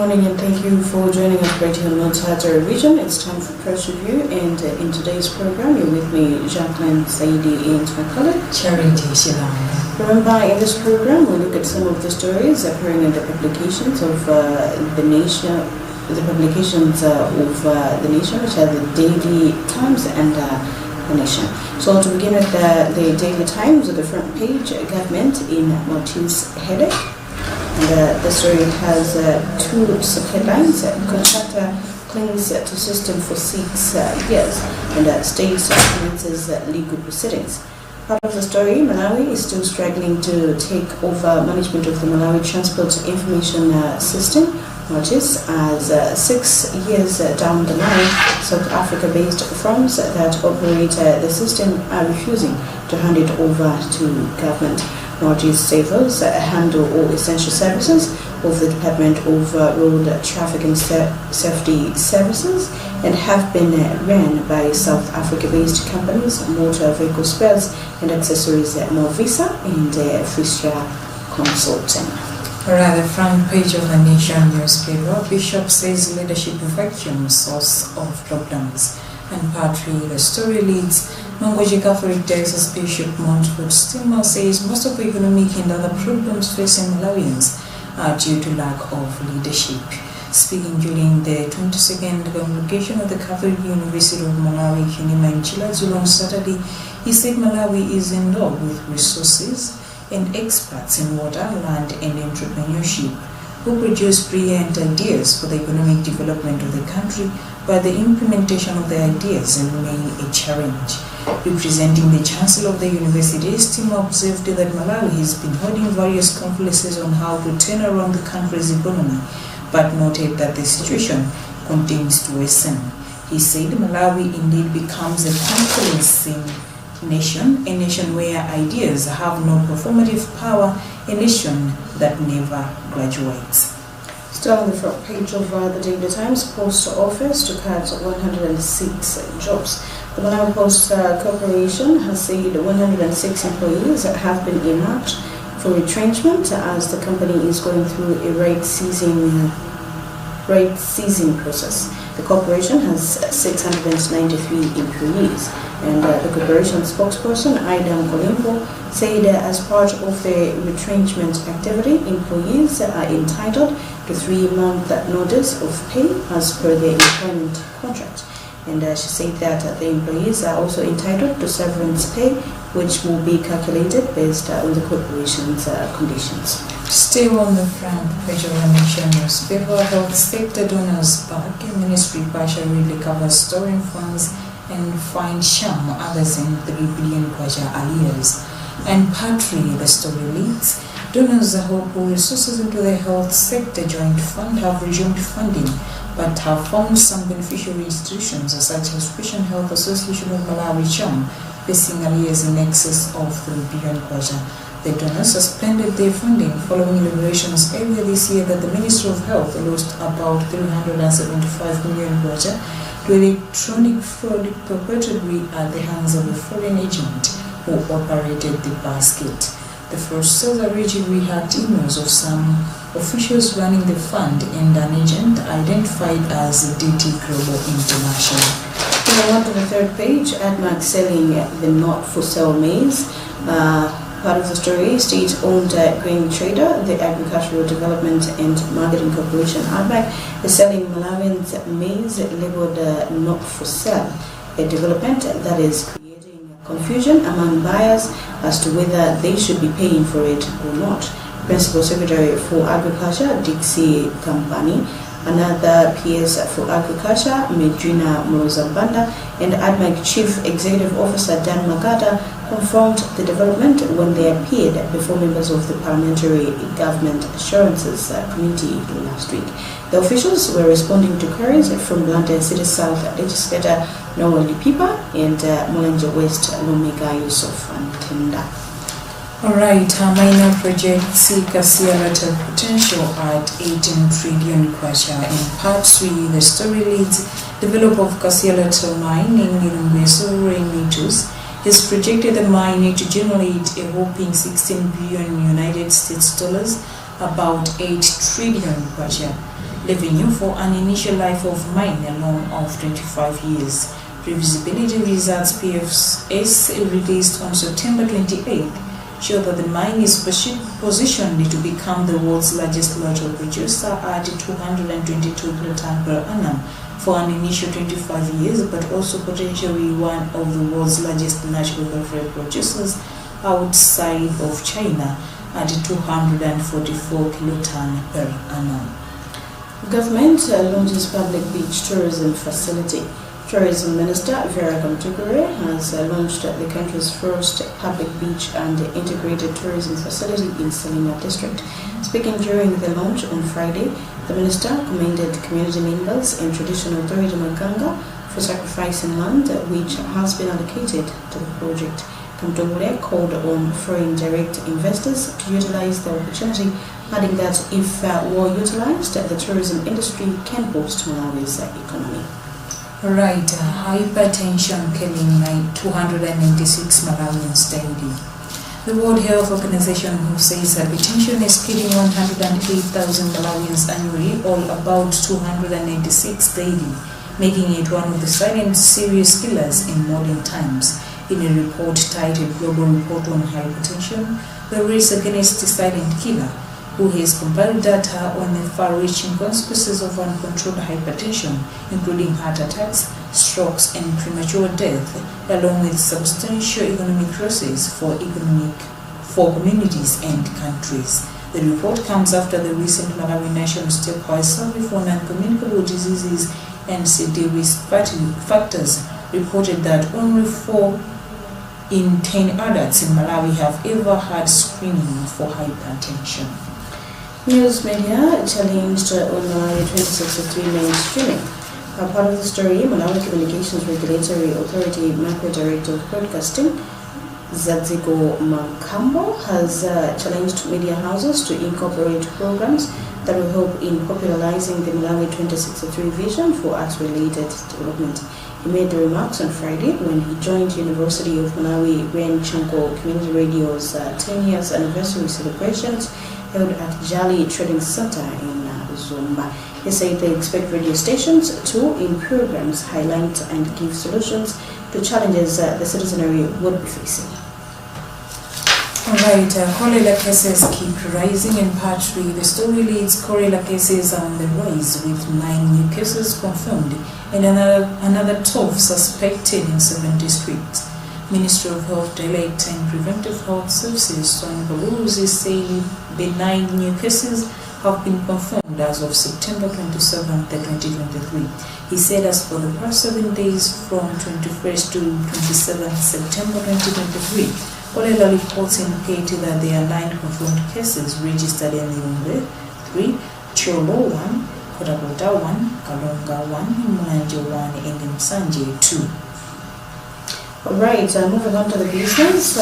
morning and thank you for joining us right here on Luntha Region. It's time for press review, and in today's program you're with me, Jacqueline Saidi, and my colleague Charity Shilanga. Remember, in this program we'll look at some of the stories appearing in the publications of the nation, which are the Daily Times and the Nation. So to begin with the Daily Times, at the front page, government in Maltese headache. And the story has two subheadlines. Contractor clings to system for 6 years, and state commences legal proceedings. Part of the story, Malawi is still struggling to take over management of the Malawi Transport Information System, notice as 6 years down the line, South Africa-based firms that operate the system are refusing to hand it over to government. Northeast Savers handle all essential services of the Department of Road Traffic and Safety Services and have been ran by South Africa-based companies, Motor Vehicle Spares and Accessories, Movisa and Frisha Consulting. Alright, the front page of the Nation newspaper, Bishop says leadership vacuum source of problems. And partly the story leads, Mangoji Catholic Diocese Bishop Montfort Stimmer says most of the economic and other problems facing Malawians are due to lack of leadership. Speaking during the 22nd Convocation of the Catholic University of Malawi, Unima in Chilazulu on Saturday, he said Malawi is endowed with resources and experts in water, land and entrepreneurship who produce brilliant ideas for the economic development of the country, but the implementation of the ideas remain a challenge. Representing the Chancellor of the University, Stimmer observed that Malawi has been holding various conferences on how to turn around the country's economy, but noted that the situation continues to worsen. He said Malawi indeed becomes a conferencing nation, a nation where ideas have no performative power, a nation that never graduates. Still on the front page of the Daily Times, Post Office to cut 106 jobs. The Malawi Post Corporation has said 106 employees have been earmarked for retrenchment as the company is going through a rate seizing process. The corporation has 693 employees, and the corporation spokesperson Aida Kolimpo said as part of the retrenchment activity, employees are entitled to 3-month notice of pay as per their employment contract. And she said that the employees are also entitled to severance pay, which will be calculated based on the corporation's conditions. Still on the front page of the Nation newspaper, health sector donors back. Ministry partially recovers stolen funds and fined sham others in 3 billion kwacha arrears. And partly the story leads, donors who pour resources into the health sector joint fund have resumed funding, but have found some beneficiary institutions such as Christian Health Association of Malawi CHAM facing arrears in excess of 3 billion kwacha. The donors suspended their funding following liberations earlier this year that the Ministry of Health lost about 375 million kwacha to electronic fraud perpetrated at the hands of a foreign agent who operated the basket. The fraudsters allegedly had emails of some officials running the fund and an agent identified as DT Global International. Moving on to the third page, ADMAC selling the not-for-sale maize. Part of the story, state-owned grain trader, the Agricultural Development and Marketing Corporation, ADMAC, is selling Malawians maize labeled not for sale, a development that is creating confusion among buyers as to whether they should be paying for it or not. Principal Secretary for Agriculture, Dixie Kampani, another PS for Agriculture, Medrina Morozabanda, and ADMAC Chief Executive Officer Dan Magada confirmed the development when they appeared before members of the Parliamentary Government Assurances Committee last week. The officials were responding to queries from Luntha City South Legislator Noah Lipipa and Mulanje West Lomega Yusuf Ntenda. Alright, our minor project see Kasialata potential at 18 trillion kwacha. In part 3, the story leads, developer of Kasialata mine in Nilumbeso Rainitus has projected the mine to generate a whopping 16 billion United States dollars, about 8 trillion kwacha. revenue for an initial life of mine a loan of 25 years. Pre-feasibility results PFS released on September 28th show that the mine is positioned to become the world's largest lateral producer at 222 kiloton per annum for an initial 25 years, but also potentially one of the world's largest natural gas producers outside of China at 244 kiloton per annum. Government launches public beach tourism facility. Tourism Minister Vera Kamtukure has launched the country's first public beach and integrated tourism facility in Salina district. Speaking during the launch on Friday, the minister commended community members and traditional authority Maganga for sacrificing land which has been allocated to the project. Kamtukure called on foreign direct investors to utilize the opportunity, adding that if well utilized, the tourism industry can boost Malawi's economy. Right, hypertension killing 296 Malawians daily. The World Health Organization, who says hypertension is killing 108,000 Malawians annually, or about 296 daily, making it one of the silent serious killers in modern times. In a report titled Global Report on Hypertension, the Race Against the Silent Killer, who has compiled data on the far-reaching consequences of uncontrolled hypertension, including heart attacks, strokes, and premature death, along with substantial economic losses for communities and countries. The report comes after the recent Malawi National Statewide Survey for Non-Communicable Diseases and CD risk factors reported that only 4 in 10 adults in Malawi have ever had screening for hypertension. News media challenged on Malawi 2063 mainstreaming. Part of the story, Malawi Communications Regulatory Authority Macro Director of Broadcasting, Zadziko Makambo, has challenged media houses to incorporate programs that will help in popularizing the Malawi 2063 vision for arts-related development. He made the remarks on Friday when he joined University of Malawi Ren Chanko Community Radio's 10 years anniversary celebrations held at Jali Trading Center in Zomba. He said they expect radio stations to, in programs, highlight and give solutions to challenges the citizenry would be facing. Alright, cholera cases keep rising in Patri. The story leads cholera cases on the rise, with 9 new cases confirmed and another 12 suspected in 7 districts. Ministry of Health Director and Preventive Health Services, Sonia Baluzi, saying the 9 new cases have been confirmed as of September 27, 2023. He said as for the past 7 days from 21st to 27th September 2023, cholera reports indicate that there are 9 confirmed cases registered in Liumbe 3, Cholo 1, Kotakota 1, Kalonga 1, Mulanje 1, and Msanje 2. Alright, moving on to the business,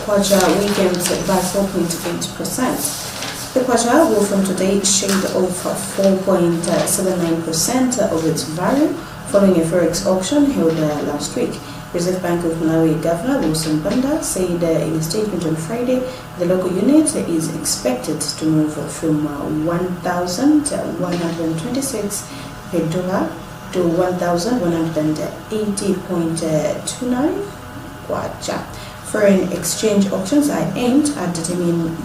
Kwacha weakens by 4.8%. The Kwacha will from today shade off 4.79% of its value following a forex auction held last week. Reserve Bank of Malawi Governor Wilson Banda said in a statement on Friday the local unit is expected to move from 1,126 per dollar to 1,180.29 kwacha. Foreign exchange auctions are aimed at determining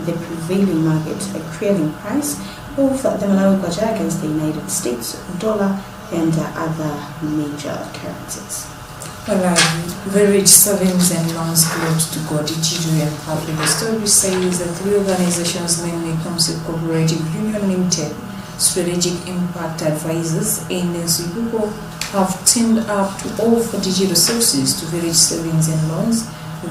the prevailing market clearing price of the Malawi kwacha against the United States dollar and other major currencies. Alright, Village Savings and Loans close to Godichidu and Public. The story says the 3 organizations, namely Concept Cooperative Union Limited, Strategic Impact Advisors, and Nsubuko, have teamed up to offer digital services to village savings and loans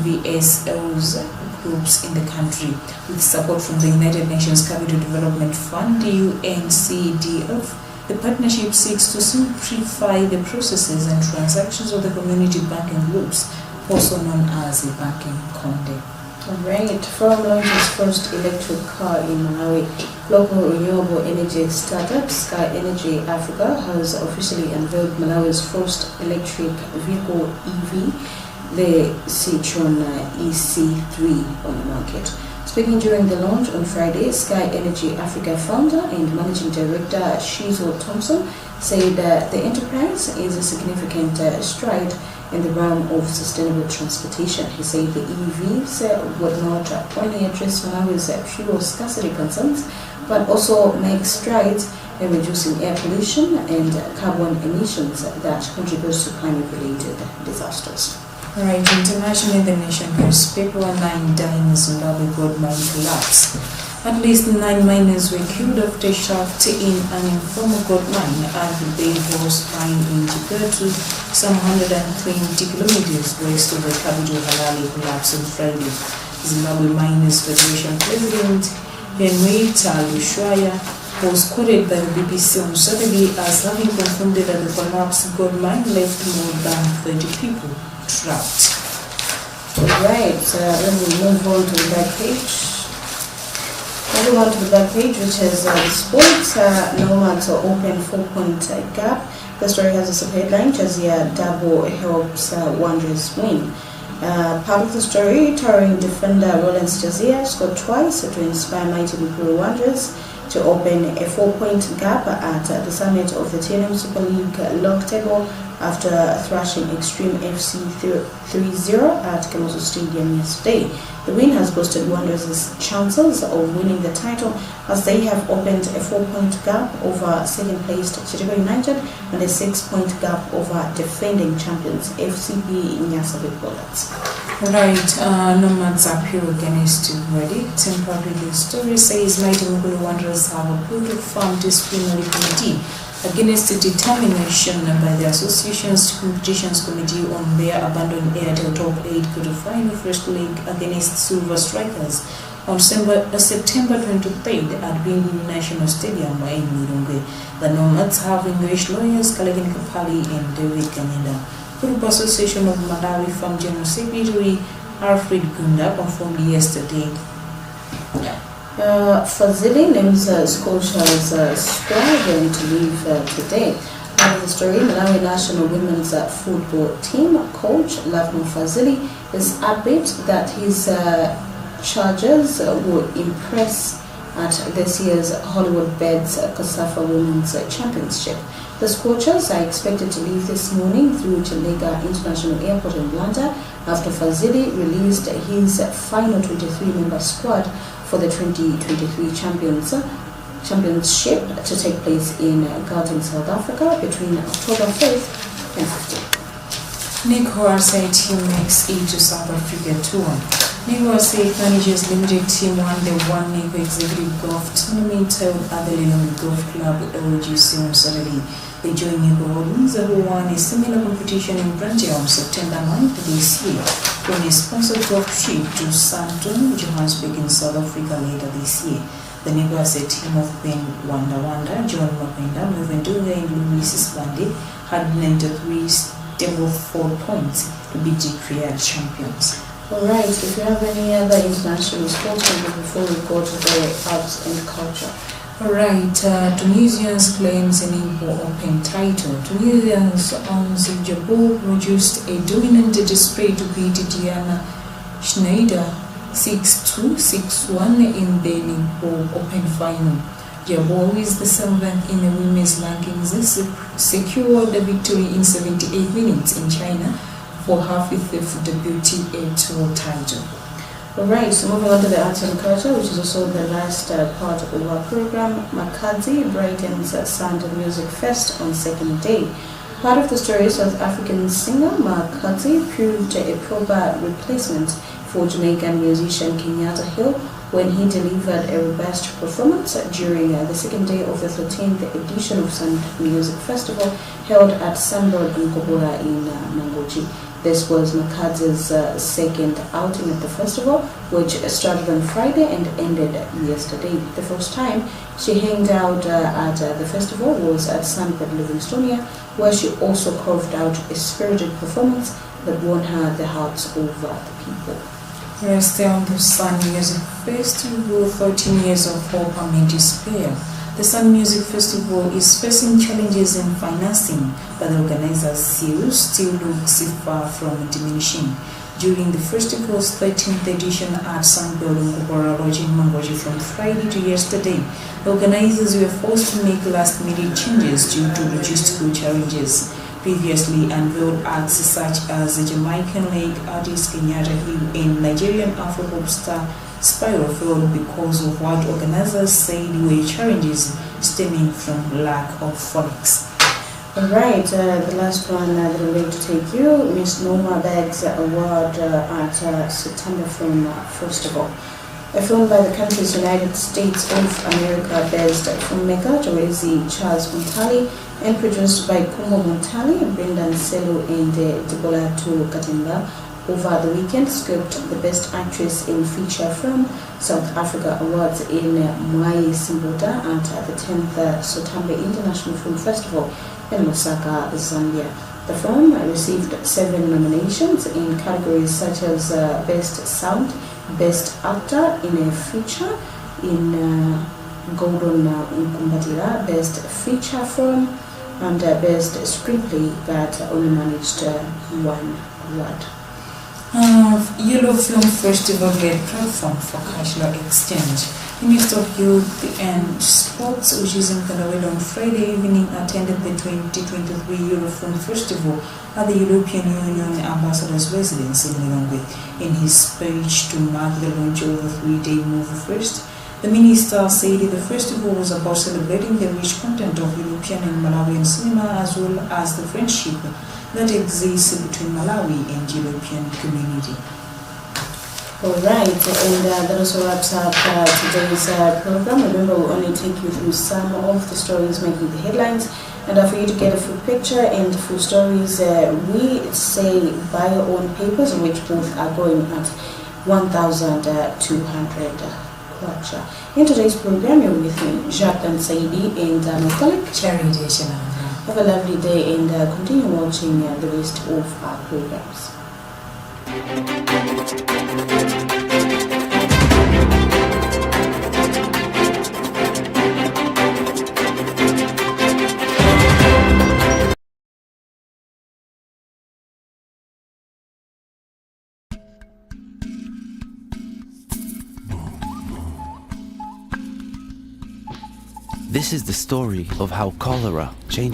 VSLs groups in the country. With support from the United Nations Capital Development Fund, UNCDF, the partnership seeks to simplify the processes and transactions of the community banking groups, also known as the banking conde. Alright, from launches first electric car in Malawi, local renewable energy startup Sky Energy Africa has officially unveiled Malawi's first electric vehicle EV, the Citron EC3, on the market. Speaking during the launch on Friday, Sky Energy Africa founder and managing director Shizo Thompson said the enterprise is a significant stride in the realm of sustainable transportation. He said the EVs would not only address Malawi's fuel scarcity concerns, but also make strides in reducing air pollution and carbon emissions that contributes to climate-related disasters. Right, internationally, the Nation newspaper, 9 die in Zimbabwe gold mine collapse. At least 9 miners were killed after a shaft in an informal gold mine at the Bay Horse mine in Chipatu, some 120 kilometers west of the capital Harare, collapsed on Friday. Zimbabwe Miners Federation President Henrietta Lushwaya was quoted by the BBC on Saturday as having confirmed that the collapsed gold mine left more than 30 people trapped. Right, then we move on to the back page. Moving on to the back page, which is sports. Nomads open 4-point gap. The story has a subheadline: Jazia double helps Wanderers win. Part of the story, towering defender Rollins Jazia scored twice to inspire mighty Bukuru Wanderers to open a 4-point gap at the summit of the TNM Super League log table after thrashing Extreme FC 3-0 at Kemoso Stadium yesterday. The win has boosted Wanderers' chances of winning the title as they have opened a 4-point gap over second-placed Chitego United and a 6-point gap over defending champions FCB Nyasabe Bullets. Right, Nomads appeal against ready. Temporary news story says Mighty Mugulu Wanderers have approved a firm disciplinary committee against the determination by the association's competitions committee on their abandoned Airtel Top 8 quarter-final first leg against Silver Strikers on September 23rd at Bingu National Stadium in Murunge. The Nomads have English lawyers Kalagin Kapali and David Kanyenda. Football Association of Malawi Farm General Secretary Alfred Gunda confirmed yesterday. Fazili names Scotia's squad going to leave today. Out of the story, Malawi national women's football team coach Lavmo Fazili is upbeat that his charges will impress at this year's Hollywood Beds Kasafa Women's Championship. The Scorchers are expected to leave this morning through Chilega International Airport in Luntha after Fazili released his final 23-member squad for the 2023 championship to take place in Gauteng, South Africa between October 5th and 15th. Nick Horsey team makes it to South Africa tour. Nick Horsey Managers Limited team won the One Nico Executive Golf Tournament held at the Lilongwe Golf Club LGC on Saturday. They joined Nico Holdings, who won a similar competition in Brantia on September 9th this year, on a sponsored golf trip to Sandton, Johannesburg in South Africa later this year. The Nico has a team of Ben Wanda, John Mapenda, Muvendunga and Luis Bande had 93 stable 4 points to beat the created champions. Alright, if you have any other international sports before we go to the arts and culture. Alright, Tunisians claims an Igbo Open title. Tunisians on Zimbabwe produced a dominant display to beat Diana Schneider 6-2, 6-1 in the Igbo Open final. Jabo is the 7th in the women's rankings, secured the victory in 78 minutes in China for her 5th WTA Tour title. Alright, so moving on to the arts and culture, which is also the last part of our program. Makadzi brightens Sound Music Fest on second day. Part of the story, South African singer Makadzi proved a proper replacement for Jamaican musician Kenyatta Hill when he delivered a robust performance during the second day of the 13th edition of Sound Music Festival held at Sunbird in Kobora in Mangochi. This was Makadzi's second outing at the festival, which started on Friday and ended yesterday. The first time she hanged out at the festival was at Sunbird Livingstonia, where she also carved out a spirited performance that won her the hearts of the people. Rest on the Sun Music Festival, 13 years of hope amid despair. The Sun Music Festival is facing challenges in financing, but the organizers' sales still looks far from diminishing. during the festival's 13th edition at San Pedro Ngubora Lodge in Mangoji from Friday to yesterday. Organizers were forced to make last-minute changes due to logistical challenges. Previously unveiled acts such as the Jamaican leg artist Kenyatta Hill and Nigerian Afro-pop star Spyro failed because of what organizers said were challenges stemming from lack of funds. Alright, the last one that I'm going to take you, Miss Norma Bags Award at September Film Festival. A film by the country's United States of America based filmmaker Joezi Charles Montali and produced by Kumo Montali, Brendan Selu and Debola Tu Katimba. Over the weekend, scoped the Best Actress in Feature Film South Africa Awards in Mwai Simbota at the 10th Sotambe International Film Festival in Lusaka, Zambia. The film received 7 nominations in categories such as Best Sound, Best Actor in a Feature, in Golden Nkumbatira, Best Feature Film, and Best Screenplay, but only managed 1 award. Yellow Film Festival led platform for cultural exchange. Minister of Youth and Sports, which is in Kandawela on Friday evening, attended the 2023 Euro Film Festival at the European Union Ambassador's residence in Lilongwe. In his speech to mark the launch of the 3-day movie fest, the minister said the festival was about celebrating the rich content of European and Malawian cinema as well as the friendship that exists between Malawi and European community. Alright, and that also wraps up today's program. Remember, we'll only take you through some of the stories making the headlines, and for you to get a full picture and full stories, we say buy your own papers, which both are going at 1,200 kwacha. In today's program, you're with me, Jacques and Saidi, and my colleague Charity Chinanga. Have a lovely day and continue watching the rest of our programs. This is the story of how cholera changed